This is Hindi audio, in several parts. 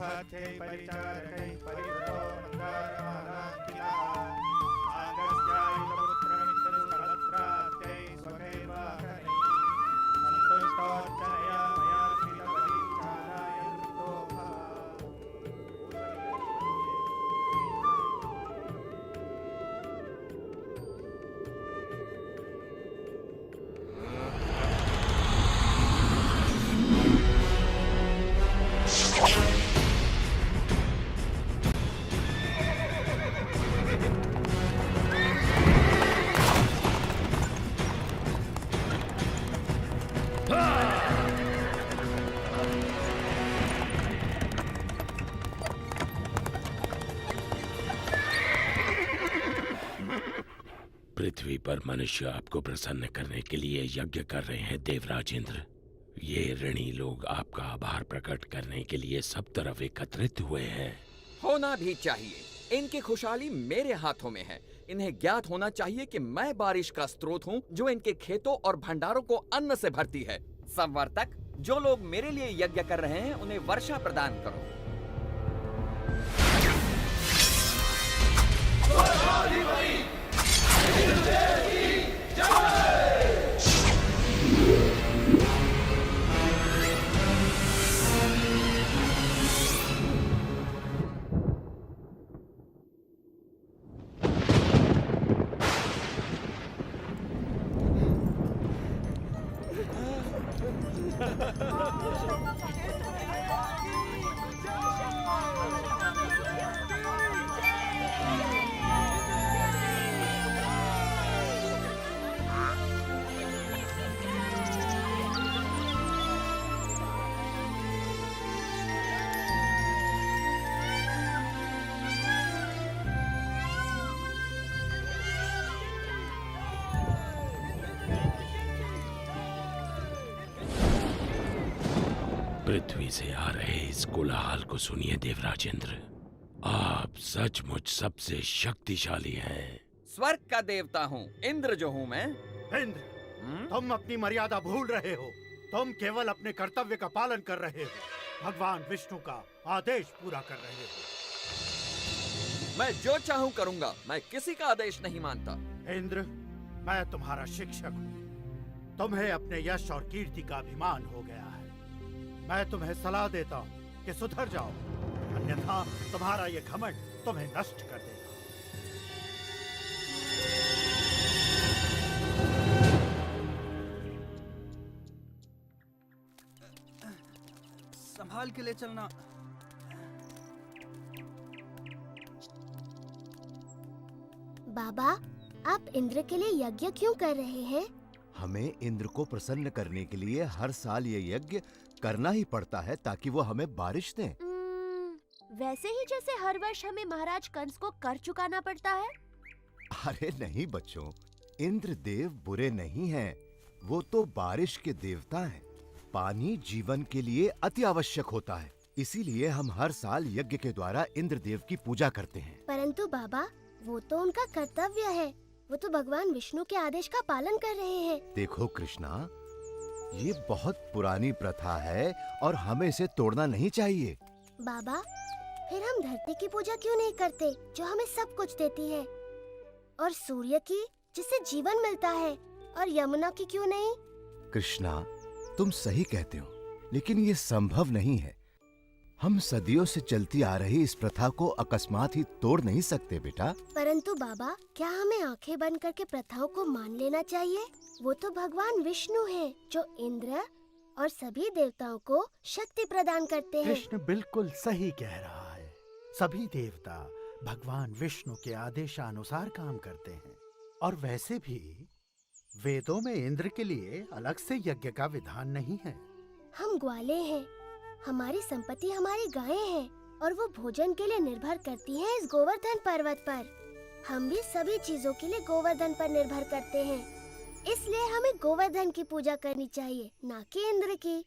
पथे परिचारकै परिवृतो मन्दारमालाङ्किलः आगस्त्यायुधपुत्रमित्रसहस्राब्दै स्वकैर्वाहनैः सन्तुष्टोऽर्चनया मया कृतबलिचाराय वृतो भव। पृथ्वी पर मनुष्य आपको प्रसन्न करने के लिए यज्ञ कर रहे हैं देवराज इंद्र। ये ऋणी लोग आपका आभार प्रकट करने के लिए सब तरफ एकत्रित हुए हैं। होना भी चाहिए। इनकी खुशहाली मेरे हाथों में है। इन्हें ज्ञात होना चाहिए कि मैं बारिश का स्रोत हूँ जो इनके खेतों और भंडारों को अन्न से भरती है। संवर्तक, जो लोग मेरे लिए यज्ञ कर रहे हैं उन्हें वर्षा प्रदान करो। पृथ्वी से आ रहे इस कोलाहल को सुनिए देवराज इंद्र। आप सचमुच सबसे शक्तिशाली हैं। स्वर्ग का देवता हूँ, इंद्र जो हूँ मैं। इंद्र, तुम अपनी मर्यादा भूल रहे हो। तुम केवल अपने कर्तव्य का पालन कर रहे हो। भगवान विष्णु का आदेश पूरा कर रहे हो। मैं जो चाहूँ करूँगा। मैं किसी का आदेश नहीं मानता। इंद्र, मैं तुम्हारा शिक्षक हूँ। तुम्हें अपने यश और कीर्ति का अभिमान हो गया है। मैं तुम्हें सलाह देता हूँ कि सुधर जाओ, अन्यथा तुम्हारा ये घमंड तुम्हें नष्ट कर देगा। संभाल के ले चलना। बाबा, आप इंद्र के लिए यज्ञ क्यों कर रहे हैं? हमें इंद्र को प्रसन्न करने के लिए हर साल ये यज्ञ करना ही पड़ता है ताकि वो हमें बारिश दें। वैसे ही जैसे हर वर्ष हमें महाराज कंस को कर चुकाना पड़ता है। अरे नहीं बच्चों, इंद्र देव बुरे नहीं हैं। वो तो बारिश के देवता हैं। पानी जीवन के लिए अति आवश्यक होता है, इसीलिए हम हर साल यज्ञ के द्वारा इंद्र देव की पूजा करते हैं। परंतु बाबा, वो तो उनका कर्तव्य है। वो तो भगवान विष्णु के आदेश का पालन कर रहे हैं। देखो कृष्णा, ये बहुत पुरानी प्रथा है और हमें इसे तोड़ना नहीं चाहिए। बाबा, फिर हम धरती की पूजा क्यों नहीं करते जो हमें सब कुछ देती है, और सूर्य की जिससे जीवन मिलता है, और यमुना की क्यों नहीं? कृष्णा, तुम सही कहते हो, लेकिन ये संभव नहीं है। हम सदियों से चलती आ रही इस प्रथा को अकस्मात ही तोड़ नहीं सकते बेटा। परंतु बाबा, क्या हमें आंखें बंद करके प्रथाओं को मान लेना चाहिए? वो तो भगवान विष्णु हैं, जो इंद्र और सभी देवताओं को शक्ति प्रदान करते हैं। कृष्ण बिल्कुल सही कह रहा है। सभी देवता भगवान विष्णु के आदेशानुसार काम करते हैं। और वैसे भी वेदों में इंद्र के लिए अलग से यज्ञ का विधान नहीं है। हम ग्वाले हैं, हमारी संपत्ति हमारी गायें हैं, और वो भोजन के लिए निर्भर करती हैं इस गोवर्धन पर्वत पर। हम भी सभी चीजों के लिए गोवर्धन पर निर्भर करते हैं, इसलिए हमें गोवर्धन की पूजा करनी चाहिए, ना कि इंद्र की।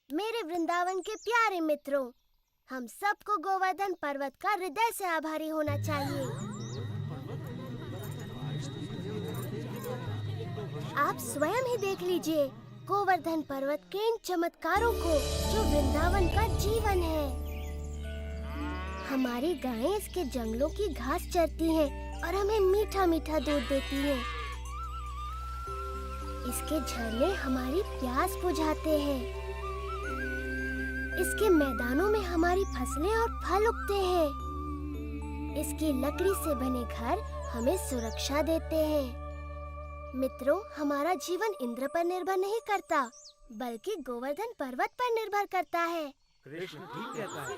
मेरे वृंदावन के प्यारे मित्रों, हम सबको गोवर्धन पर्वत का हृदय से आभारी होना चाहिए। आप स्वयं ही देख लीजिए गोवर्धन पर्वत के इन चमत्कारों को, जो वृंदावन का जीवन है। हमारी गायें इसके जंगलों की घास चरती हैं और हमें मीठा मीठा दूध देती हैं। इसके झरने हमारी प्यास बुझाते हैं। इसके मैदानों में हमारी फसलें और फल उगते हैं। इसकी लकड़ी से बने घर हमें सुरक्षा देते हैं। मित्रों, हमारा जीवन इंद्र पर निर्भर नहीं करता, बल्कि गोवर्धन पर्वत पर निर्भर करता है। कृष्ण ठीक कहता है।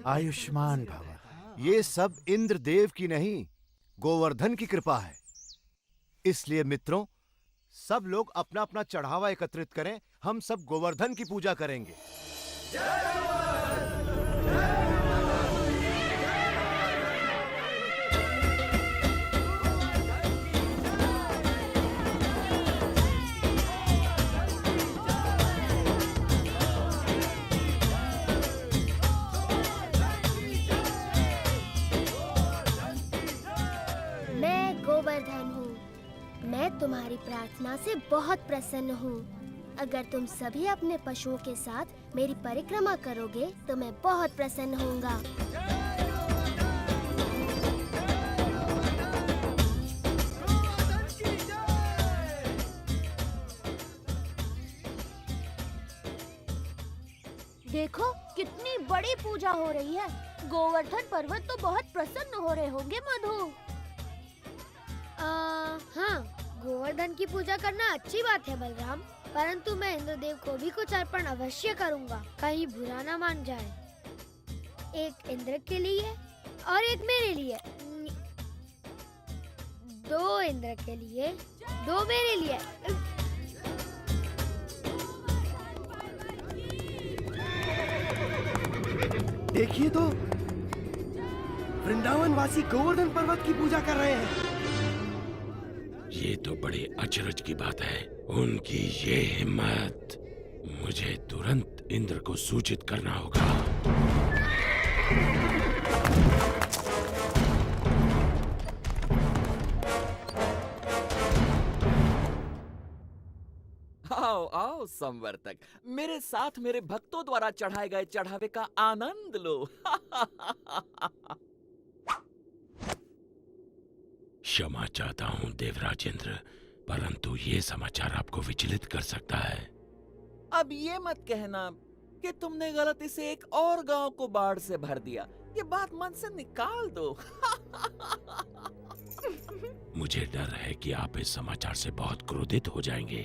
आयुष्मान भव। ये सब इंद्रदेव की नहीं, गोवर्धन की कृपा है। इसलिए मित्रों, सब लोग अपना अपना चढ़ावा एकत्रित करें। हम सब गोवर्धन की पूजा करेंगे। मैं गोवर्धन हूँ। मैं तुम्हारी प्रार्थना से बहुत प्रसन्न हूँ। अगर तुम सभी अपने पशुओं के साथ मेरी परिक्रमा करोगे तो मैं बहुत प्रसन्न होऊंगा। देखो कितनी बड़ी पूजा हो रही है। गोवर्धन पर्वत तो बहुत प्रसन्न हो रहे होंगे मधु। हाँ, गोवर्धन की पूजा करना अच्छी बात है बलराम, परंतु मैं इंद्रदेव को भी कुछ अर्पण अवश्य करूँगा, कहीं बुरा ना मान जाए। एक इंद्र के लिए और एक मेरे लिए। 2 इंद्र के लिए, 2 मेरे लिए। देखिए तो, वृंदावन वासी गोवर्धन पर्वत की पूजा कर रहे हैं। ये तो बड़े अचरज की बात है। उनकी ये हिम्मत। मुझे तुरंत इंद्र को सूचित करना होगा। आओ आओ संवर्तक, मेरे साथ मेरे भक्तों द्वारा चढ़ाए गए चढ़ावे का आनंद लो। क्षमा चाहता हूँ देवराजेंद्र, परंतु ये समाचार आपको विचलित कर सकता है। अब ये मत कहना कि तुमने गलती से एक और गांव को बाढ़ से भर दिया। ये बात मन से निकाल दो। मुझे डर है कि आप इस समाचार से बहुत क्रोधित हो जाएंगे।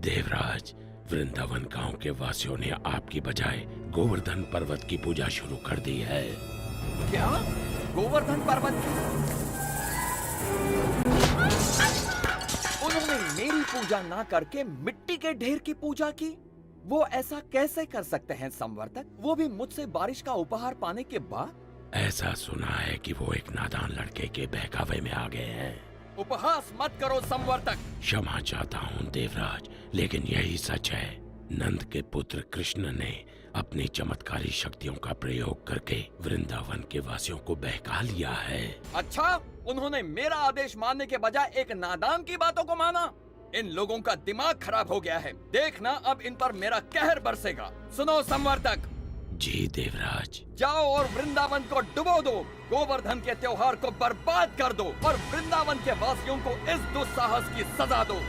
देवराज, वृंदावन गांव के वासियों ने आपकी बजाय गोवर्धन पर्वत की पूजा शुरू कर दी है। क्या? गोवर्धन पर्वत की? उन्होंने मेरी पूजा ना करके मिट्टी के ढेर की पूजा की। वो ऐसा कैसे कर सकते हैं संवर्तक, वो भी मुझसे बारिश का उपहार पाने के बाद? ऐसा सुना है कि वो एक नादान लड़के के बहकावे में आ गए हैं। उपहास मत करो संवर्तक। क्षमा चाहता हूँ देवराज, लेकिन यही सच है। नंद के पुत्र कृष्ण ने अपनी चमत्कारी शक्तियों का प्रयोग करके वृंदावन के वासियों को बहका लिया है। अच्छा, उन्होंने मेरा आदेश मानने के बजाय एक नादान की बातों को माना। इन लोगों का दिमाग खराब हो गया है। देखना अब इन पर मेरा कहर बरसेगा। सुनो संवर्तक। जी देवराज। जाओ और वृंदावन को डुबो दो, गोवर्धन के त्योहार को बर्बाद कर दो और वृंदावन के वासियों को इस दुस्साहस की सजा दो।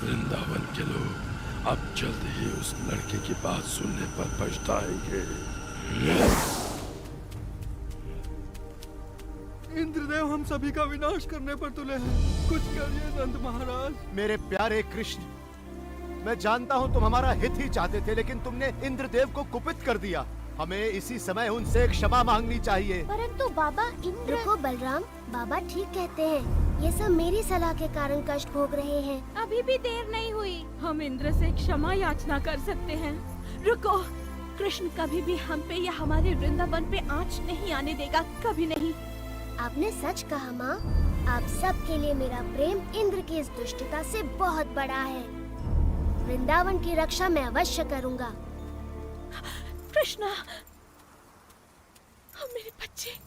वृंदावन के लोग अब जल्द ही उस लड़के की बात सुनने पर पछताएंगे। इंद्रदेव हम सभी का विनाश करने पर तुले हैं। कुछ करिए नंद महाराज। मेरे प्यारे कृष्ण, मैं जानता हूँ तुम हमारा हित ही चाहते थे, लेकिन तुमने इंद्रदेव को कुपित कर दिया। हमें इसी समय उनसे क्षमा मांगनी चाहिए। परंतु बाबा इंद्र। रुको बलराम, बाबा ठीक कहते हैं। ये सब मेरी सलाह के कारण कष्ट भोग रहे हैं। अभी भी देर नहीं हुई। हम इंद्र से क्षमा याचना कर सकते हैं। रुको, कृष्ण कभी भी हम पे या हमारे वृंदावन पे आँच नहीं आने देगा, कभी नहीं। आपने सच कहा माँ। आप सबके लिए मेरा प्रेम इंद्र की इस दुष्टता से बहुत बड़ा है। वृंदावन की रक्षा मैं अवश्य करूँगा। कृष्णा, मेरे बच्चे।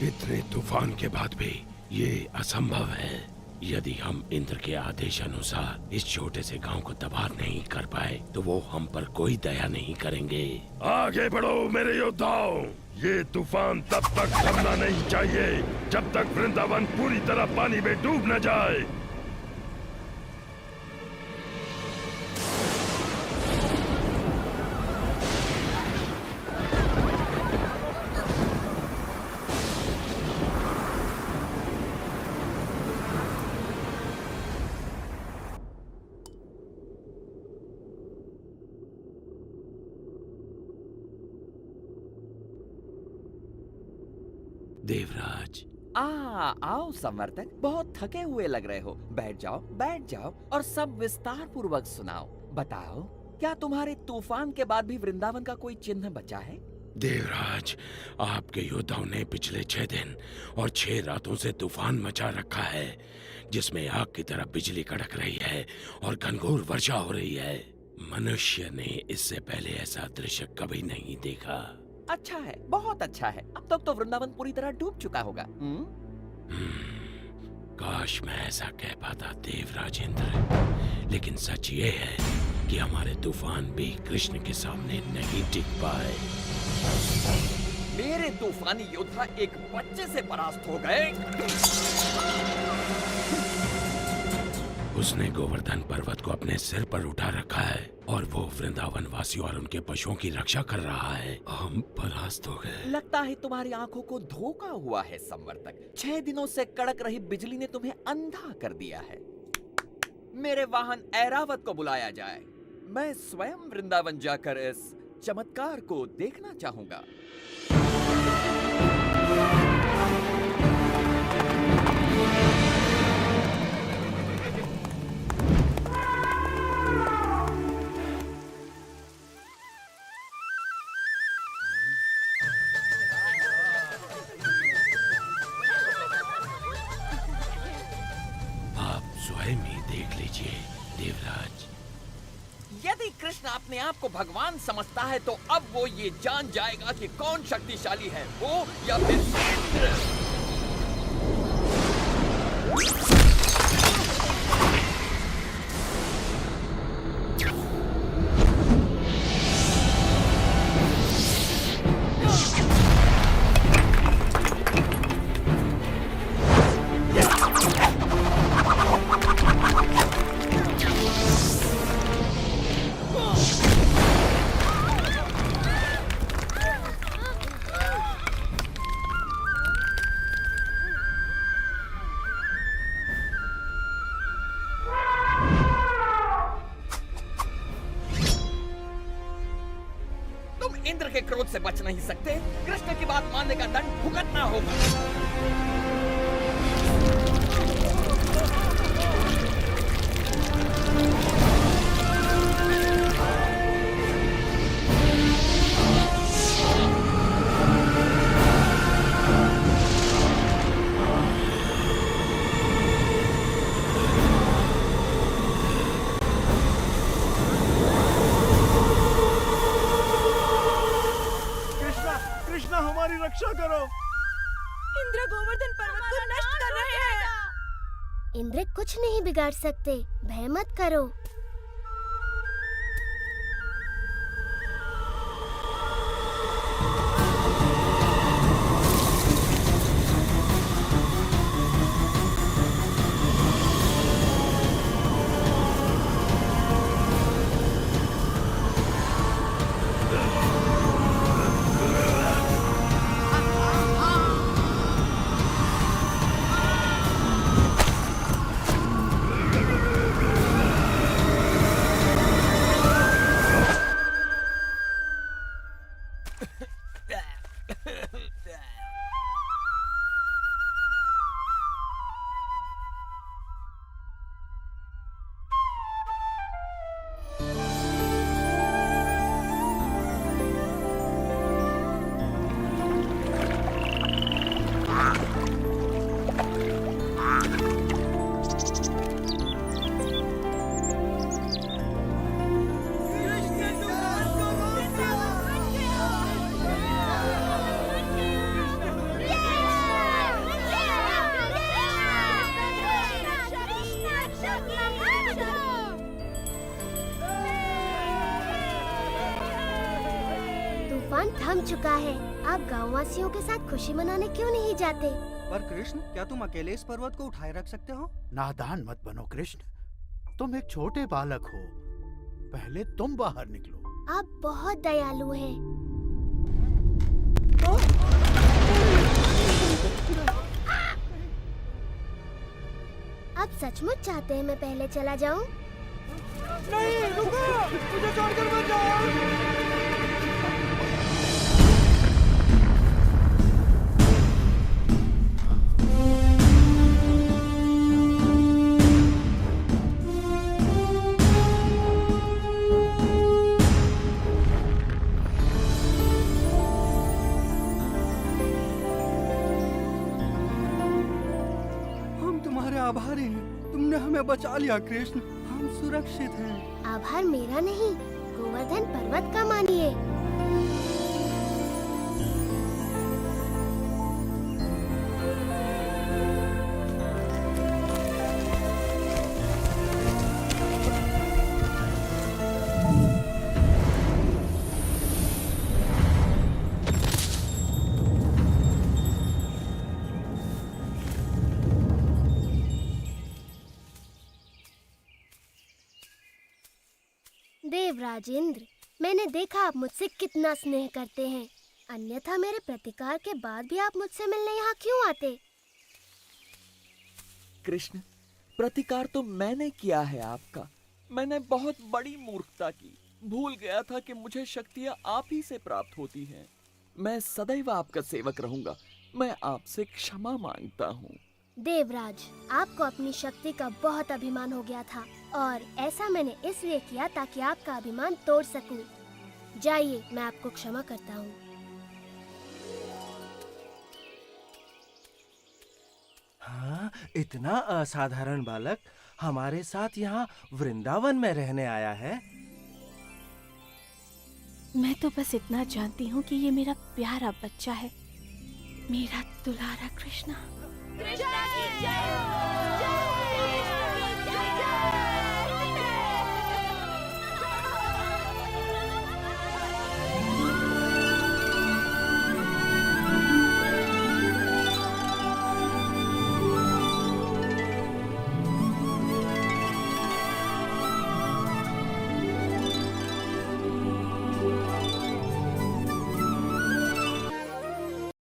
इतने तूफान के बाद भी ये असंभव है। यदि हम इंद्र के आदेश अनुसार इस छोटे से गांव को तबाह नहीं कर पाए तो वो हम पर कोई दया नहीं करेंगे। आगे बढ़ो मेरे योद्धाओं, ये तूफान तब तक थमना नहीं चाहिए जब तक वृंदावन पूरी तरह पानी में डूब न जाए। देवराज, आओ संवर्तक, बहुत थके हुए लग रहे हो। बैठ जाओ और सब विस्तार पूर्वक सुनाओ। बताओ, क्या तुम्हारे तूफान के बाद भी वृंदावन का कोई चिन्ह बचा है? देवराज, आपके योद्धाओं ने पिछले 6 दिन और 6 रातों से तूफान मचा रखा है, जिसमें आग की तरह बिजली कड़क रही है और घनघोर वर्षा हो रही है। मनुष्य ने इससे पहले ऐसा दृश्य कभी नहीं देखा। अच्छा है, बहुत अच्छा है। अब तक तो वृंदावन पूरी तरह डूब चुका होगा। काश मैं ऐसा कह पाता देवराज इंद्र, लेकिन सच ये है कि हमारे तूफान भी कृष्ण के सामने नहीं टिक पाए। मेरे तूफानी योद्धा एक बच्चे से परास्त हो गए। उसने गोवर्धन पर्वत को अपने सिर पर उठा रखा है और वो वृंदावन वासियों और उनके पशुओं की रक्षा कर रहा है। हम परास्त हो गए। लगता है तुम्हारी आंखों को धोखा हुआ है संवर्तक। 6 दिनों से कड़क रही बिजली ने तुम्हें अंधा कर दिया है। मेरे वाहन ऐरावत को बुलाया जाए। मैं स्वयं वृंदावन जाकर इस चमत्कार को देखना चाहूंगा। अपने आप को भगवान समझता है तो अब वो ये जान जाएगा कि कौन शक्तिशाली है, वो या फिर इंद्र। इंद्र के क्रोध से बच नहीं सकते। कृष्ण की बात मानने का दंड भुगतना होगा। कृष्णा हमारी रक्षा करो। इंद्र गोवर्धन पर्वत को नष्ट कर रहे हैं। इंद्र कुछ नहीं बिगाड़ सकते, भय मत करो। तूफान थम चुका है। आप गांववासियों के साथ खुशी मनाने क्यों नहीं जाते? पर कृष्ण, क्या तुम अकेले इस पर्वत को उठाए रख सकते हो? नादान मत बनो कृष्ण, तुम एक छोटे बालक हो। पहले तुम बाहर निकलो। आप बहुत दयालु हैं। आप सचमुच चाहते हैं मैं पहले चला जाऊं? नहीं, रुको! मुझे छोड़कर मत जाओ! आभारी हैं। तुमने हमें बचा लिया कृष्ण, हम सुरक्षित हैं। आभार मेरा नहीं, गोवर्धन पर्वत का मानिए। देवराज इंद्र, मैंने देखा आप मुझसे कितना स्नेह करते हैं। अन्यथा मेरे प्रतिकार के बाद भी आप मुझसे मिलने यहाँ क्यों आते? कृष्ण, प्रतिकार तो मैंने किया है आपका। मैंने बहुत बड़ी मूर्खता की। भूल गया था कि मुझे शक्तियाँ आप ही से प्राप्त होती हैं। मैं सदैव आपका सेवक रहूंगा। मैं आपसे क्षमा मांगता हूँ। देवराज, आपको अपनी शक्ति का बहुत अभिमान हो गया था और ऐसा मैंने इसलिए किया ताकि आपका अभिमान तोड़ सकूं। जाइए, मैं आपको क्षमा करता हूँ। हाँ, इतना असाधारण बालक हमारे साथ यहाँ वृंदावन में रहने आया है। मैं तो बस इतना जानती हूँ कि ये मेरा प्यारा बच्चा है, मेरा दुलारा कृष्णा। कृष्णा की जय हो।